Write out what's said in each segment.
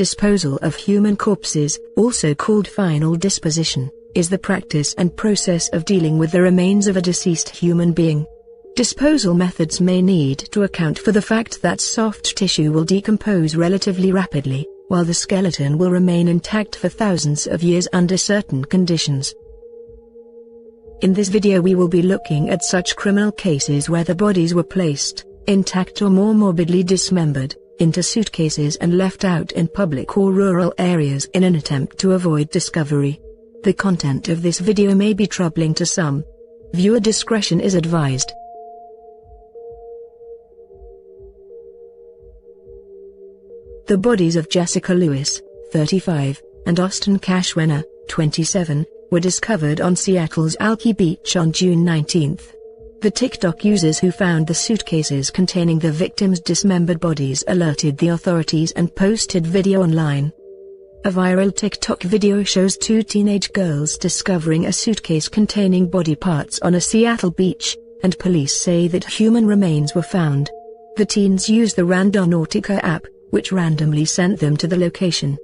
Disposal of human corpses, also called final disposition, is the practice and process of dealing with the remains of a deceased human being. Disposal methods may need to account for the fact that soft tissue will decompose relatively rapidly, while the skeleton will remain intact for thousands of years under certain conditions. In this video we will be looking at such criminal cases where the bodies were placed, intact or more morbidly dismembered, into suitcases and left out in public or rural areas in an attempt to avoid discovery. The content of this video may be troubling to some. Viewer discretion is advised. The bodies of Jessica Lewis, 35, and Austin Cashwenner, 27, were discovered on Seattle's Alki Beach on June 19. The TikTok users who found the suitcases containing the victims' dismembered bodies alerted the authorities and posted video online. A viral TikTok video shows two teenage girls discovering a suitcase containing body parts on a Seattle beach, and police say that human remains were found. The teens used the Randonautica app, which randomly sent them to the location.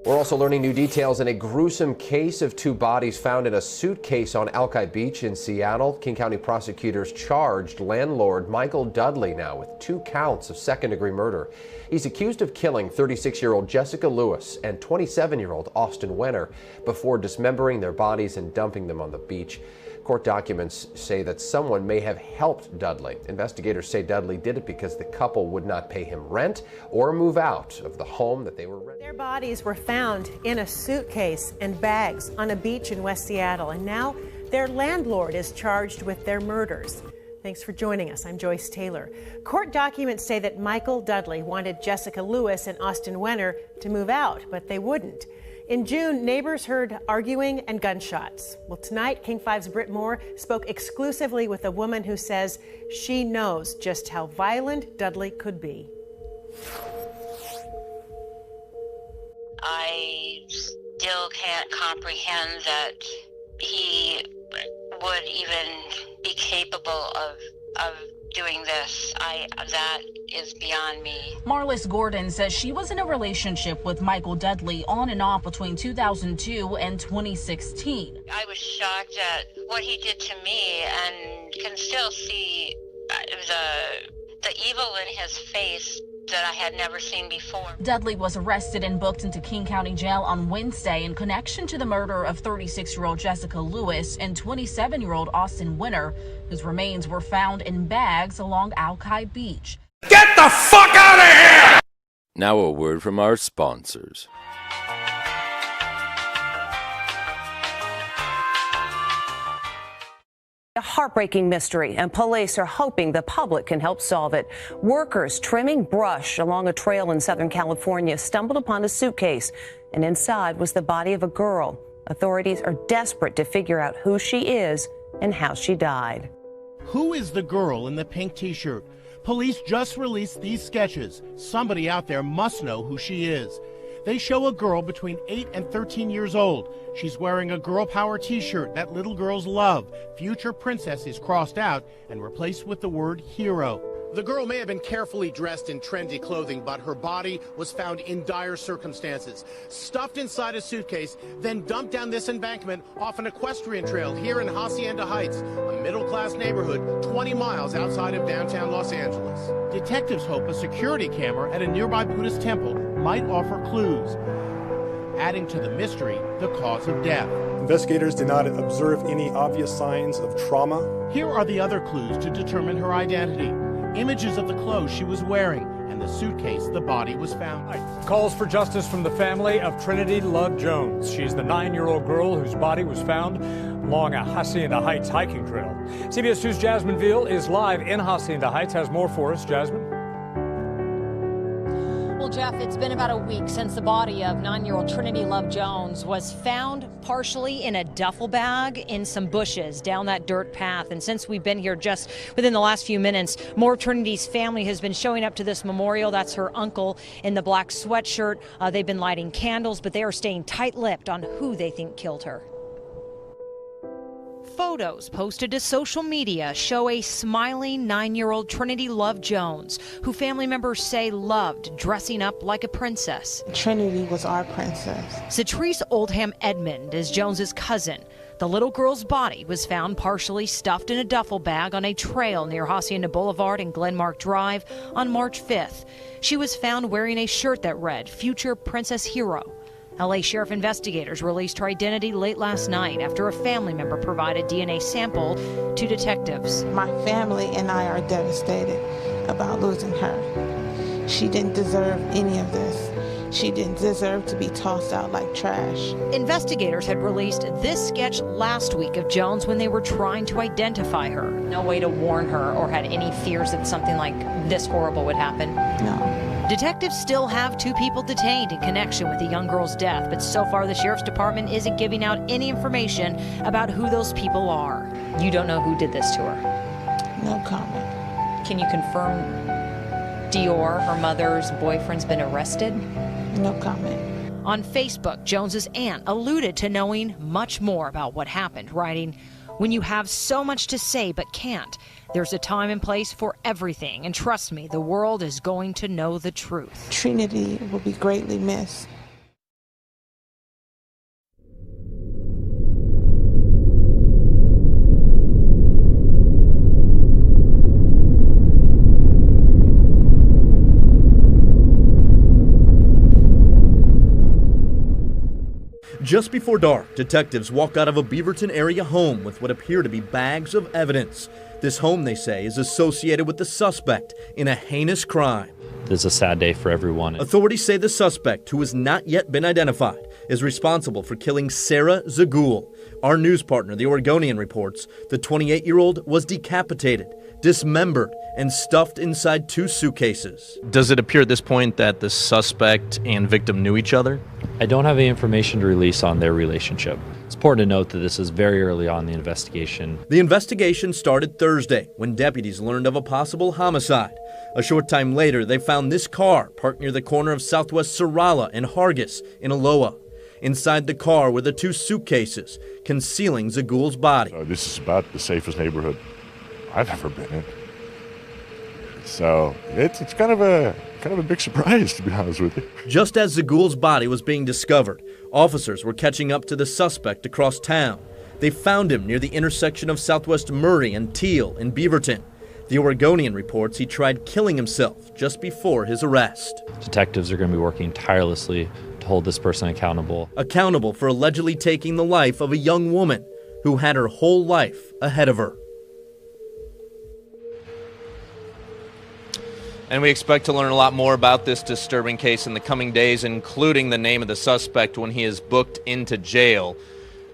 We're also learning new details in a gruesome case of two bodies found in a suitcase on Alki Beach in Seattle. King County prosecutors charged landlord Michael Dudley now with 2 counts of second-degree murder. He's accused of killing 36-year-old Jessica Lewis and 27-year-old Austin Wenner before dismembering their bodies and dumping them on the beach. Court documents say that someone may have helped Dudley. Investigators say Dudley did it because the couple would not pay him rent or move out of the home that they were renting. Their bodies were found in a suitcase and bags on a beach in West Seattle, and now their landlord is charged with their murders. Thanks for joining us. I'm Joyce Taylor. Court documents say that Michael Dudley wanted Jessica Lewis and Austin Wenner to move out, but they wouldn't. In June, neighbors heard arguing and gunshots. Well, tonight, King 5's Britt Moore spoke exclusively with a woman who says she knows just how violent Dudley could be. I still can't comprehend that he would even be capable of doing this. That is beyond me. Marlis Gordon says she was in a relationship with Michael Dudley on and off between 2002 and 2016. I was shocked at what he did to me and can still see the evil in his face that I had never seen before. Dudley was arrested and booked into King County Jail on Wednesday in connection to the murder of 36-year-old Jessica Lewis and 27-year-old Austin Wenner, whose remains were found in bags along Alki Beach. Get the fuck out of here! Now a word from our sponsors. A heartbreaking mystery, and police are hoping the public can help solve it. Workers trimming brush along a trail in Southern California stumbled upon a suitcase, and inside was the body of a girl. Authorities are desperate to figure out who she is and how she died. Who is the girl in the pink t-shirt? Police just released these sketches. Somebody out there must know who she is. They show a girl between 8 and 13 years old. She's wearing a girl power t-shirt that little girls love. Future princess is crossed out and replaced with the word hero. The girl may have been carefully dressed in trendy clothing, but her body was found in dire circumstances. Stuffed inside a suitcase, then dumped down this embankment off an equestrian trail here in Hacienda Heights, a middle-class neighborhood 20 miles outside of downtown Los Angeles. Detectives hope a security camera at a nearby Buddhist temple might offer clues. Adding to the mystery, the cause of death. Investigators did not observe any obvious signs of trauma. Here are the other clues to determine her identity. Images of the clothes she was wearing and the suitcase the body was found. Calls for justice from the family of Trinity Love Jones. She's the 9-year-old girl whose body was found along a Hacienda Heights hiking trail. CBS 2's Jasmine Veal is live in Hacienda Heights. Has more for us, Jasmine. Well, Jeff, it's been about a week since the body of 9-year-old Trinity Love Jones was found partially in a duffel bag in some bushes down that dirt path. And since we've been here just within the last few minutes, more of Trinity's family has been showing up to this memorial. That's her uncle in the black sweatshirt. They've been lighting candles, but they are staying tight-lipped on who they think killed her. Photos posted to social media show a smiling 9-year-old Trinity Love Jones, who family members say loved dressing up like a princess. Trinity was our princess. Cetrice Oldham Edmond is Jones's cousin. The little girl's body was found partially stuffed in a duffel bag on a trail near Hacienda Boulevard and Glenmark Drive on March 5th. She was found wearing a shirt that read, "Future Princess Hero." LA Sheriff investigators released her identity late last night after a family member provided DNA sample to detectives. My family and I are devastated about losing her. She didn't deserve any of this. She didn't deserve to be tossed out like trash. Investigators had released this sketch last week of Jones when they were trying to identify her. No way to warn her or had any fears that something like this horrible would happen? No. Detectives still have 2 people detained in connection with the young girl's death, but so far the sheriff's department isn't giving out any information about who those people are. You don't know who did this to her? No comment. Can you confirm Dior, her mother's boyfriend's been arrested? No comment. On Facebook, Jones's aunt alluded to knowing much more about what happened, writing, "When you have so much to say but can't, there's a time and place for everything, and trust me, the world is going to know the truth." Trinity will be greatly missed. Just before dark, detectives walk out of a Beaverton area home with what appear to be bags of evidence. This home, they say, is associated with the suspect in a heinous crime. This is a sad day for everyone. Authorities say the suspect, who has not yet been identified, is responsible for killing Sarah Zagul. Our news partner, the Oregonian, reports the 28-year-old was decapitated, dismembered, and stuffed inside 2 suitcases. Does it appear at this point that the suspect and victim knew each other? I don't have any information to release on their relationship. It's important to note that this is very early on in the investigation. The investigation started Thursday when deputies learned of a possible homicide. A short time later, they found this car parked near the corner of Southwest Sorala and Hargis in Aloha. Inside the car were the 2 suitcases, concealing Zagul's body. This is about the safest neighborhood I've ever been in. So it's kind of a big surprise, to be honest with you. Just as Zagul's body was being discovered, officers were catching up to the suspect across town. They found him near the intersection of Southwest Murray and Teal in Beaverton. The Oregonian reports he tried killing himself just before his arrest. Detectives are going to be working tirelessly to hold this person accountable. Accountable for allegedly taking the life of a young woman who had her whole life ahead of her. And we expect to learn a lot more about this disturbing case in the coming days, including the name of the suspect when he is booked into jail.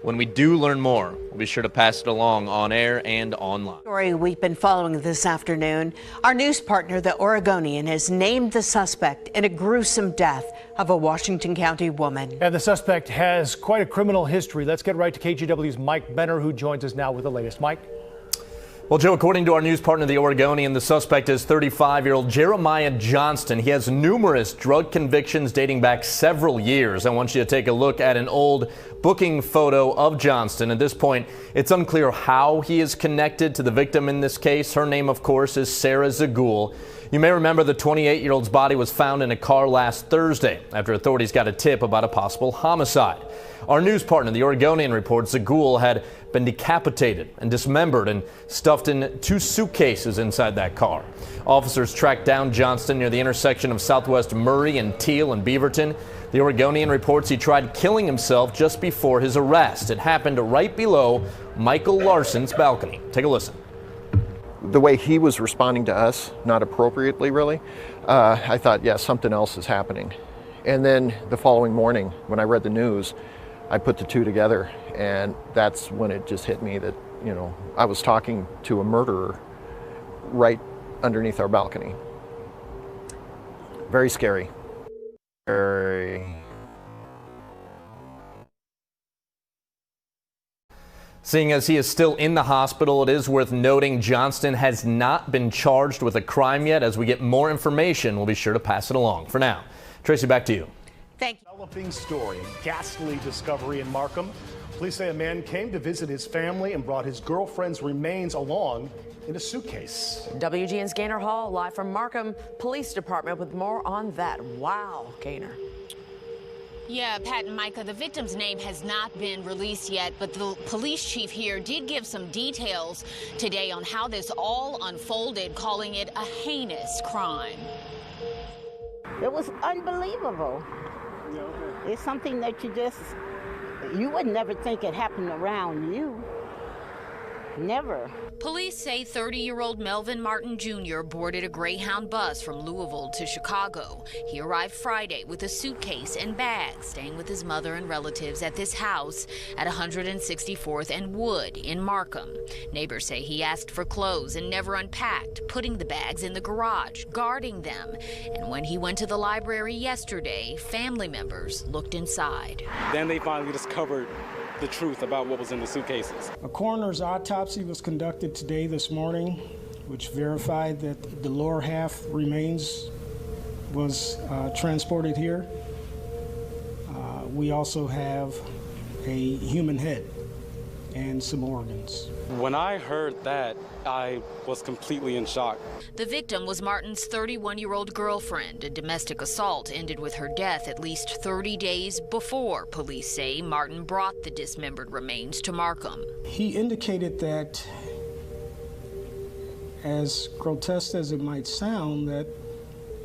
When we do learn more, we'll be sure to pass it along on air and online. Story we've been following this afternoon. Our news partner, the Oregonian, has named the suspect in a gruesome death of a Washington County woman. And the suspect has quite a criminal history. Let's get right to KGW's Mike Benner, who joins us now with the latest. Mike? Well, Joe, according to our news partner, the Oregonian, the suspect is 35-year-old Jeremiah Johnston. He has numerous drug convictions dating back several years. I want you to take a look at an old booking photo of Johnston. At this point, it's unclear how he is connected to the victim in this case. Her name, of course, is Sarah Zagul. You may remember the 28-year-old's body was found in a car last Thursday after authorities got a tip about a possible homicide. Our news partner, the Oregonian, reports Zagul had been decapitated and dismembered and stuffed in 2 suitcases inside that car. Officers tracked down Johnston near the intersection of Southwest Murray and Teal in Beaverton. The Oregonian reports he tried killing himself just before his arrest. It happened right below Michael Larson's balcony. Take a listen. The way he was responding to us, not appropriately really, I thought, yeah, something else is happening. And then the following morning, when I read the news, I put the 2 together, and that's when it just hit me that, you know, I was talking to a murderer right underneath our balcony. Very scary. Very. Seeing as he is still in the hospital, it is worth noting Johnston has not been charged with a crime yet. As we get more information, we'll be sure to pass it along. For now, Tracy, back to you. Thank you. Developing story, a ghastly discovery in Markham. Police say a man came to visit his family and brought his girlfriend's remains along in a suitcase. WGN's Gaynor Hall, live from Markham Police Department with more on that. Wow, Gaynor. Yeah, Pat and Micah, the victim's name has not been released yet, but the police chief here did give some details today on how this all unfolded, calling it a heinous crime. It was unbelievable. It's something that you would never think it happened around you. Never. Police say 30-year-old Melvin Martin Jr. boarded a Greyhound bus from Louisville to Chicago. He arrived Friday with a suitcase and bags, staying with his mother and relatives at this house at 164th and Wood in Markham. Neighbors say he asked for clothes and never unpacked, putting the bags in the garage, guarding them. And when he went to the library yesterday, family members looked inside. Then they finally discovered the truth about what was in the suitcases. A coroner's autopsy was conducted this morning, which verified that the lower half remains was transported here. We also have a human head and some organs. When I heard that, I was completely in shock. The victim was Martin's 31-year-old girlfriend. A domestic assault ended with her death at least 30 days before, police say, Martin brought the dismembered remains to Markham. He indicated that, as grotesque as it might sound, that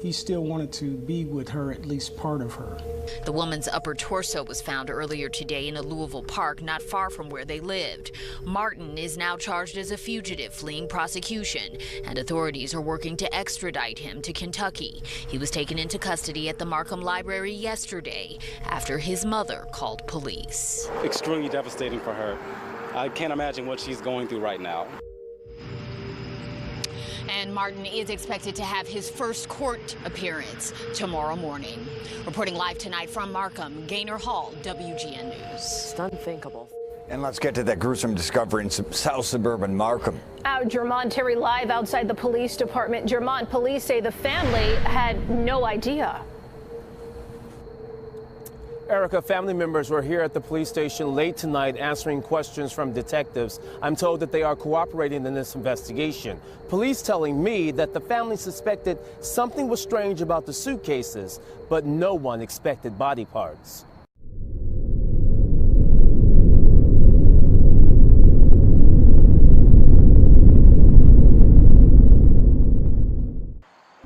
he still wanted to be with her, at least part of her. The woman's upper torso was found earlier today in a Louisville park not far from where they lived. Martin is now charged as a fugitive fleeing prosecution, and authorities are working to extradite him to Kentucky. He was taken into custody at the Markham Library yesterday after his mother called police. Extremely devastating for her. I can't imagine what she's going through right now. And Martin is expected to have his first court appearance tomorrow morning. Reporting live tonight from Markham, Gaynor Hall, WGN News. It's unthinkable. And let's get to that gruesome discovery in South Suburban Markham. Jermont Terry live outside the police department. Jermont, police say the family had no idea. Erica, family members were here at the police station late tonight answering questions from detectives. I'm told that they are cooperating in this investigation. Police telling me that the family suspected something was strange about the suitcases, but no one expected body parts.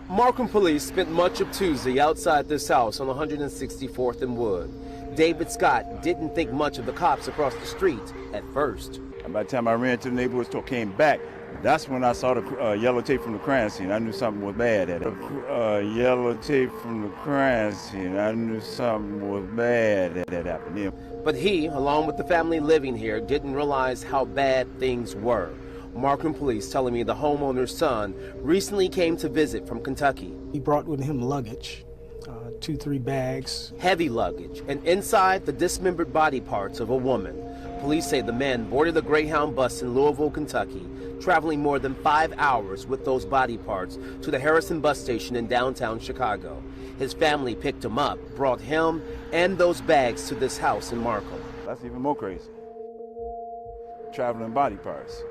Markham police spent much of Tuesday outside this house on 164th and Wood. David Scott didn't think much of the cops across the street at first. And by the time I ran to the neighborhood store, came back, that's when I saw the yellow tape from the crime scene. I knew something was bad at it. Yellow tape from the crime scene. I knew something was bad at that happened. But he, along with the family living here, didn't realize how bad things were. Markham police telling me the homeowner's son recently came to visit from Kentucky. He brought with him luggage, 2-3 bags. Heavy luggage, and inside the dismembered body parts of a woman. Police say the man boarded a Greyhound bus in Louisville, Kentucky, traveling more than 5 hours with those body parts to the Harrison bus station in downtown Chicago. His family picked him up, brought him and those bags to this house in Markham. That's even more crazy. Traveling body parts.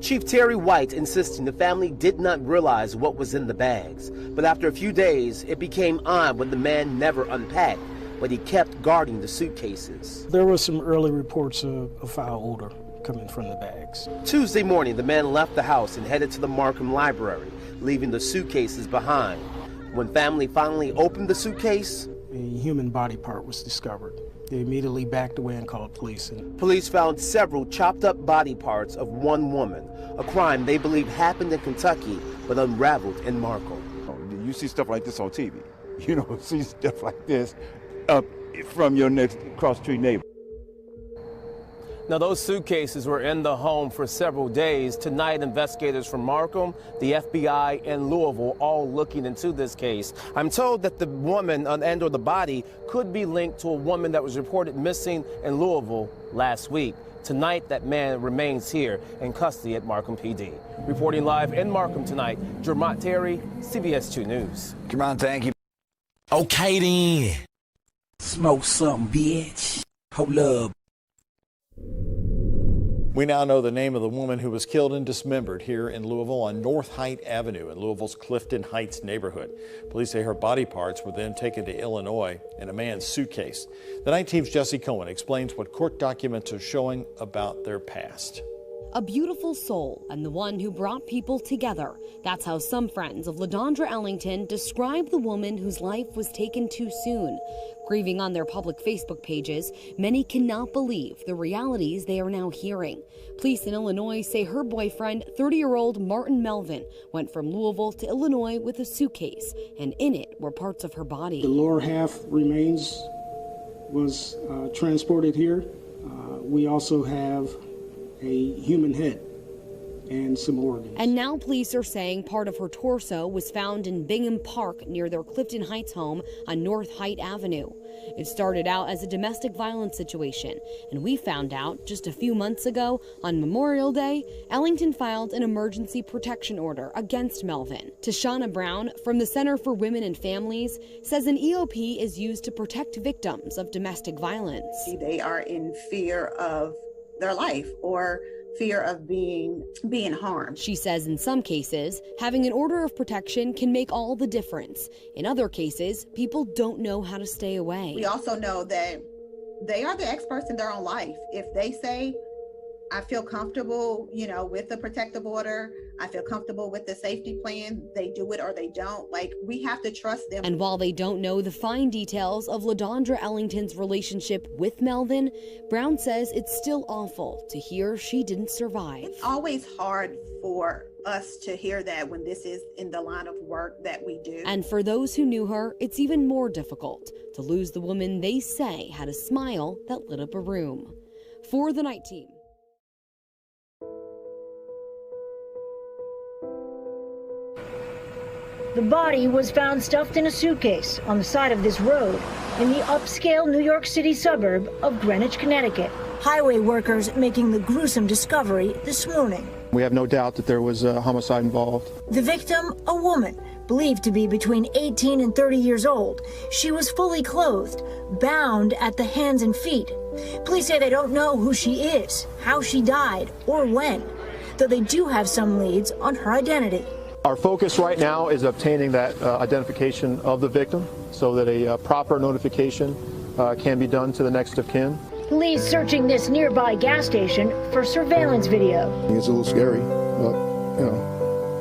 Chief Terry White insisting the family did not realize what was in the bags. But after a few days, it became odd when the man never unpacked, but he kept guarding the suitcases. There was some early reports of foul odor coming from the bags. Tuesday morning, the man left the house and headed to the Markham Library, leaving the suitcases behind. When family finally opened the suitcase, a human body part was discovered. They immediately backed away and called police. Police found several chopped up body parts of one woman, a crime they believe happened in Kentucky but unraveled in Markham. You see stuff like this on TV. You don't see stuff like this up from your next cross-street neighbor. Now, those suitcases were in the home for several days. Tonight, investigators from Markham, the FBI, and Louisville all looking into this case. I'm told that the woman and or the body could be linked to a woman that was reported missing in Louisville last week. Tonight, that man remains here in custody at Markham PD. Reporting live in Markham tonight, Jermont Terry, CBS 2 News. Jermont, thank you. Okay, then. Smoke some, bitch. Hold up. We now know the name of the woman who was killed and dismembered here in Louisville on North Height Avenue in Louisville's Clifton Heights neighborhood. Police say her body parts were then taken to Illinois in a man's suitcase. The Night Team's Jesse Cohen explains what court documents are showing about their past. A beautiful soul and the one who brought people together. That's how some friends of LaDondra Ellington describe the woman whose life was taken too soon. Grieving on their public Facebook pages, many cannot believe the realities they are now hearing. Police in Illinois say her boyfriend, 30-year-old Martin Melvin, went from Louisville to Illinois with a suitcase, and in it were parts of her body. The lower half remains was transported here. We also have a human head and some organs. And now police are saying part of her torso was found in Bingham Park near their Clifton Heights home on North Height Avenue. It started out as a domestic violence situation, and we found out just a few months ago, on Memorial Day, Ellington filed an emergency protection order against Melvin. Tashana Brown from the Center for Women and Families says an EOP is used to protect victims of domestic violence. They are in fear of their life or fear of being harmed. She says in some cases, having an order of protection can make all the difference. In other cases, people don't know how to stay away. We also know that they are the experts in their own life. If they say, I feel comfortable, with the protective order, I feel comfortable with the safety plan, they do it or they don't. Like, we have to trust them. And while they don't know the fine details of LaDondra Ellington's relationship with Melvin, Brown says it's still awful to hear she didn't survive. It's always hard for us to hear that when this is in the line of work that we do. And for those who knew her, it's even more difficult to lose the woman they say had a smile that lit up a room. For the Night Team. The body was found stuffed in a suitcase on the side of this road in the upscale New York City suburb of Greenwich, Connecticut. Highway workers making the gruesome discovery this morning. We have no doubt that there was a homicide involved. The victim, a woman, believed to be between 18 and 30 years old. She was fully clothed, bound at the hands and feet. Police say they don't know who she is, how she died, or when, though they do have some leads on her identity. Our focus right now is obtaining that identification of the victim so that a proper notification can be done to the next of kin. Police searching this nearby gas station for surveillance video. It's a little scary, but,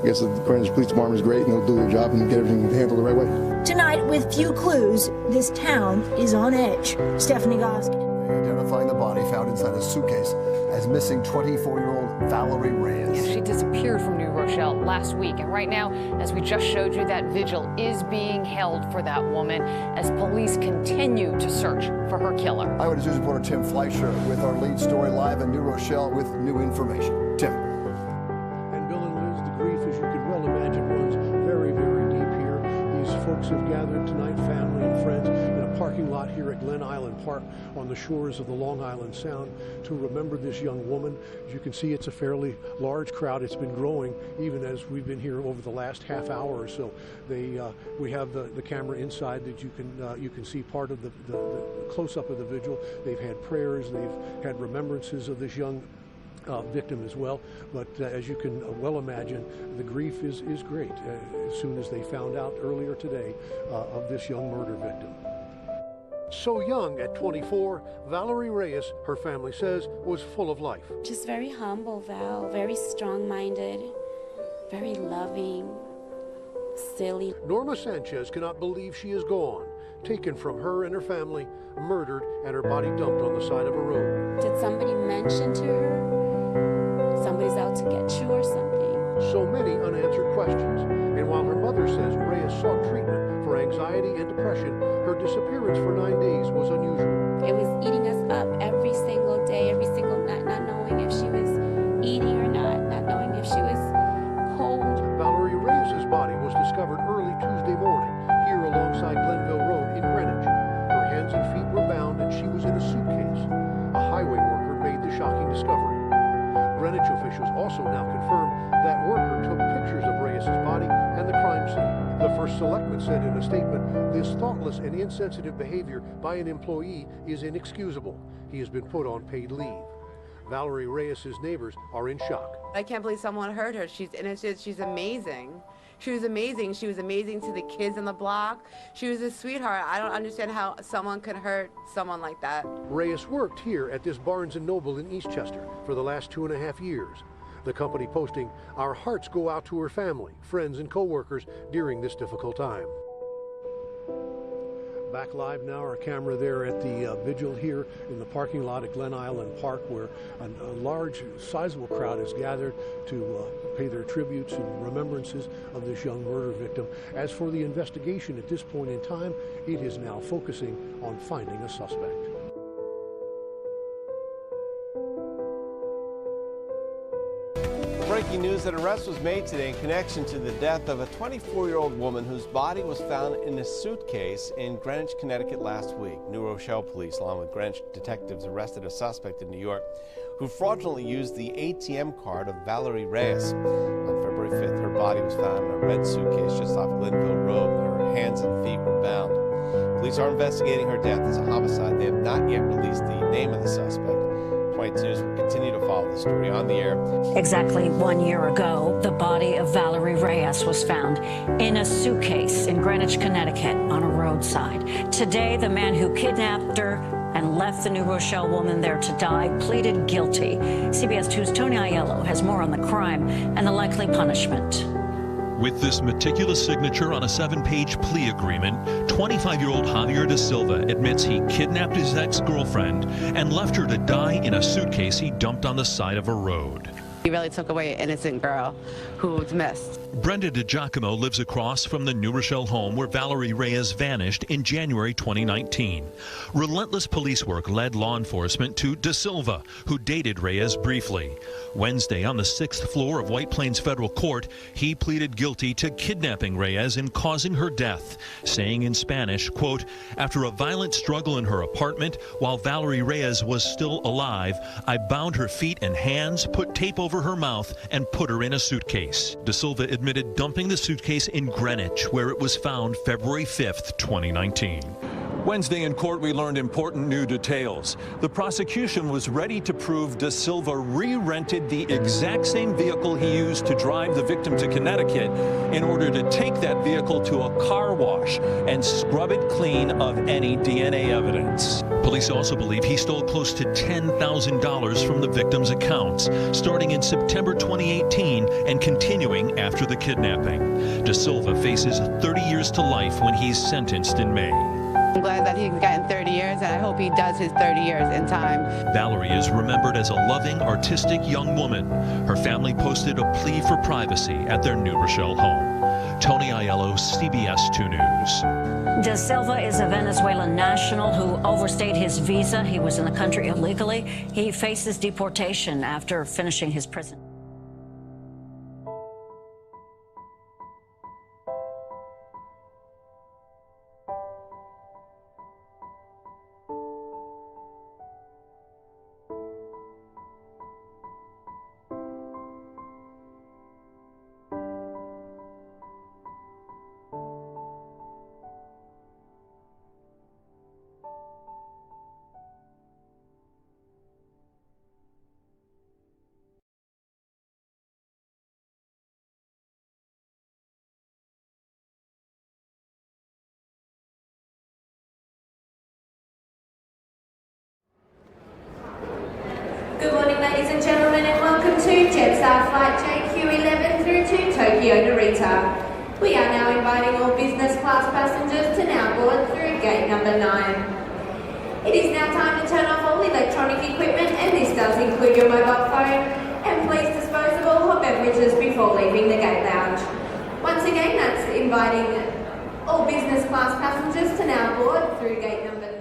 I guess the Greenwich Police Department is great and they'll do their job and get everything handled the right way. Tonight, with few clues, this town is on edge. Stephanie Goskin. Identifying the body found inside a suitcase as missing 24-year-old Valerie Reyes. Yeah, she disappeared from New Rochelle last week, and right now, as we just showed you, that vigil is being held for that woman as police continue to search for her killer. Eyewitness News reporter Tim Fleischer with our lead story live in New Rochelle with new information. Tim. And Bill and Liz, the grief, as you can well imagine, runs very, very deep here. These folks have gathered tonight, family and friends, in a parking lot here at Glen Island Park on the shores of the Long Island Sound to remember this young woman. As you can see, it's a fairly large crowd. It's been growing even as we've been here over the last half hour or so. We have the camera inside that you can see part of the close-up of the vigil. They've had prayers, they've had remembrances of this young victim as well, but as you can well imagine, the grief is great as soon as they found out earlier today of this young murder victim. So young at 24, Valerie Reyes, her family says, was full of life. Just very humble, Val, very strong-minded, very loving, silly. Norma Sanchez cannot believe she is gone, taken from her and her family, murdered, and her body dumped on the side of a road. Did somebody mention to her somebody's out to get you or something? So many unanswered questions. And while her mother says Reyes sought treatment for anxiety and depression, her disappearance for 9 days was unusual. It was eating us up every single day, every single night, not knowing if she was eating or not knowing if she was cold. Valerie Reyes' body was discovered early Tuesday morning here alongside Glenville Road in Greenwich. Her hands and feet were bound and she was in a suitcase. A highway worker made the shocking discovery. Greenwich officials also now confirm that worker took pictures of Reyes' body and the crime scene. The First Selectman said in a statement, this thoughtless and insensitive behavior by an employee is inexcusable. He has been put on paid leave. Valerie Reyes' neighbors are in shock. I can't believe someone hurt her. She's innocent. She's amazing. She was amazing. She was amazing to the kids on the block. She was a sweetheart. I don't understand how someone could hurt someone like that. Reyes worked here at this Barnes & Noble in Eastchester for the last 2.5 years. The company posting, "Our hearts go out to her family, friends, and co-workers during this difficult time." Back live now, our camera there at the vigil here in the parking lot at Glen Island Park, where a large, sizable crowd has gathered to pay their tributes and remembrances of this young murder victim. As for the investigation at this point in time, it is now focusing on finding a suspect. Breaking news: an arrest was made today in connection to the death of a 24-year-old woman whose body was found in a suitcase in Greenwich, Connecticut last week. New Rochelle police, along with Greenwich detectives, arrested a suspect in New York who fraudulently used the ATM card of Valerie Reyes. On February 5th, her body was found in a red suitcase just off Glenville Road, and her hands and feet were bound. Police are investigating her death as a homicide. They have not yet released the name of the suspect. 22 News will continue to follow the story on the air. Exactly 1 year ago, the body of Valerie Reyes was found in a suitcase in Greenwich, Connecticut on a roadside. Today, the man who kidnapped her and left the New Rochelle woman there to die pleaded guilty. CBS 2's Tony Aiello has more on the crime and the likely punishment. With this meticulous signature on a 7-page plea agreement, 25-year-old Javier Da Silva admits he kidnapped his ex-girlfriend and left her to die in a suitcase he dumped on the side of a road. He really took away an innocent girl who was missed. Brenda DiGiacomo lives across from the New Rochelle home where Valerie Reyes vanished in January 2019. Relentless police work led law enforcement to Da Silva, who dated Reyes briefly. Wednesday, on the 6th floor of White Plains Federal Court, he pleaded guilty to kidnapping Reyes and causing her death, saying in Spanish, quote, "After a violent struggle in her apartment while Valerie Reyes was still alive, I bound her feet and hands, put tape over her mouth, and put her in a suitcase." Da Silva admitted dumping the suitcase in Greenwich, where it was found February 5th, 2019. Wednesday in court, we learned important new details. The prosecution was ready to prove Da Silva re-rented the exact same vehicle he used to drive the victim to Connecticut in order to take that vehicle to a car wash and scrub it clean of any DNA evidence. Police also believe he stole close to $10,000 from the victim's accounts, starting in September 2018 and continuing after the kidnapping. Da Silva faces 30 years to life when he's sentenced in May. I'm glad that he's gotten 30 years, and I hope he does his 30 years in time. Valerie is remembered as a loving, artistic young woman. Her family posted a plea for privacy at their New Rochelle home. Tony Aiello, CBS 2 News. Da Silva is a Venezuelan national who overstayed his visa. He was in the country illegally. He faces deportation after finishing his prison. Good morning, ladies and gentlemen, and welcome to Jetstar Flight JQ11 through to Tokyo Narita. We are now inviting all business class passengers to now board through gate number 9. It is now time to turn off all electronic equipment, and this does include your mobile phone, and please dispose of all hot beverages before leaving the gate lounge. Once again, that's inviting all business class passengers to now board through gate number 9.